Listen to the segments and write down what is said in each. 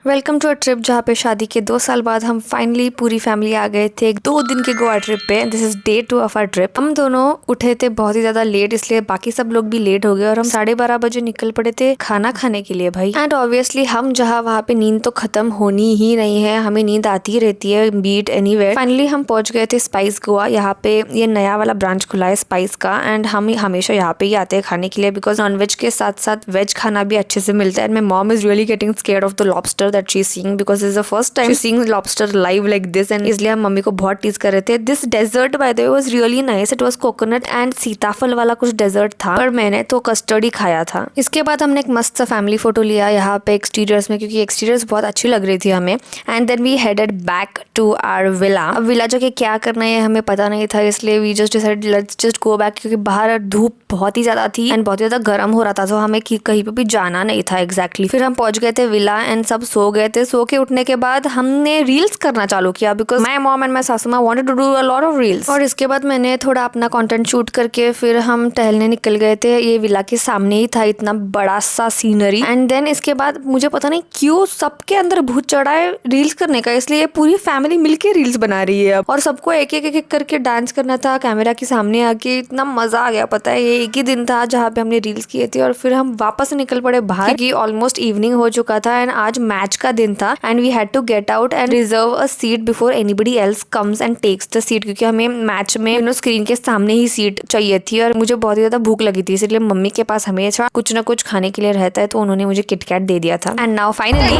Welcome to a trip जहाँ पे शादी के 2 साल बाद हम फाइनली पूरी फैमिली आ गए थे 2 दिन के गोवा ट्रिप पे। This is day 2 of our trip. हम दोनों उठे थे बहुत ही ज्यादा लेट, इसलिए बाकी सब लोग भी लेट हो गए और हम 12:30 बजे निकल पड़े थे खाना खाने के लिए भाई। एंड ऑब्वियसली हम जहाँ वहाँ पे नींद तो खत्म होनी ही नहीं है, हमें नींद आती ही रहती है बीट एनीवेयर। फाइनली हम पहुंच गए थे स्पाइस गोवा। यहाँ पे ये नया वाला ब्रांच खुला है स्पाइस का एंड हम हमेशा यहाँ पे ही आते हैं खाने के लिए बिकॉज नॉनवेज के साथ साथ वेज खाना भी अच्छे से मिलता है। And my mom is really getting scared of the lobster that she is seeing because is the first time she seeing lobster live like this and इसलिए हम मम्मी को बहुत टीज कर रहे थे। This dessert by the way was really nice. It was coconut and सीताफल वाला कुछ डेजर्ट था, पर मैंने तो कस्टर्ड ही खाया था। इसके बाद हमने एक मस्त सा फैमिली फोटो लिया यहाँ पे एक्सटीरियर्स में, क्योंकि एक्सटीरियर्स बहुत अच्छी लग रही थी हमें। And then we headed back to our villa. अब विला जाके क्या करना है हमें पता नहीं था, इसलिए we just decide let's just go back, क्योंकि बाहर धूप बहुत ही ज्यादा थी एंड बहुत ही ज्यादा गर्म हो रहा था, तो हमें कहीं पे भी जाना नहीं था एग्जैक्टली। फिर हम पहुंच गए थे विला एंड सब सो गए थे। सो के उठने के बाद हमने रील्स करना चालू किया because my mom and my सासू माँ wanted to do a lot of reels. और इसके बाद मैंने थोड़ा अपना कंटेंट शूट करके फिर हम टहलने निकल गए थे। ये विला के सामने ही था इतना बड़ा सा सीनरी। एंड देन इसके बाद मुझे पता नहीं क्यों सबके अंदर भूत चढ़ा है रील्स करने का, इसलिए पूरी फैमिली मिलके रील्स बना रही है और सबको एक एक करके डांस करना था कैमरा के सामने आके। इतना मजा आ गया। पता है ये एक ही दिन था जहाँ पे हमने रील्स किए थे और फिर हम वापस निकल पड़े बाहर क्योंकि ऑलमोस्ट इवनिंग हो चुका था एंड आज मैच का दिन था and we had to get out and reserve a seat before anybody else comes and takes the seat, क्योंकि हमें मैच में स्क्रीन के सामने ही सीट चाहिए थी और मुझे बहुत ही ज्यादा भूख लगी थी, इसलिए मम्मी के पास हमेशा कुछ ना कुछ खाने के लिए रहता है, तो उन्होंने मुझे किटकैट दे दिया था। एंड नाउ फाइनली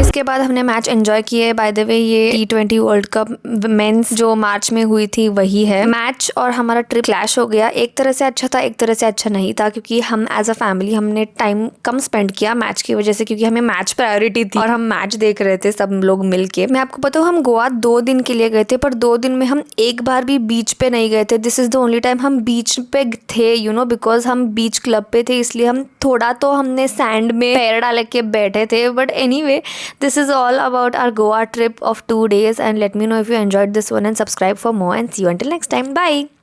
इसके बाद हमने मैच एंजॉय किए। बाय द वे ये T20 वर्ल्ड कप मेंस जो मार्च में हुई थी वही है। मैच और हमारा ट्रिप क्लैश हो गया। एक तरह से अच्छा था, एक तरह से अच्छा नहीं था, क्योंकि हम एज अ फैमिली हमने टाइम कम स्पेंड किया मैच की वजह से, क्योंकि हमें मैच प्रायोरिटी थी और हम मैच देख रहे थे सब लोग मिलके। मैं आपको बताऊँ हम गोवा 2 दिन के लिए गए थे, पर 2 दिन में हम एक बार भी बीच पे नहीं गए थे। This is the only time हम बीच पे थे बिकॉज हम बीच क्लब पे थे, इसलिए हम थोड़ा तो हमने सैंड में पैर डाल के बैठे थे। But anyway, this is all about our Goa trip of 2 days and let me know if you enjoyed this one and subscribe for more and see you until next time. Bye.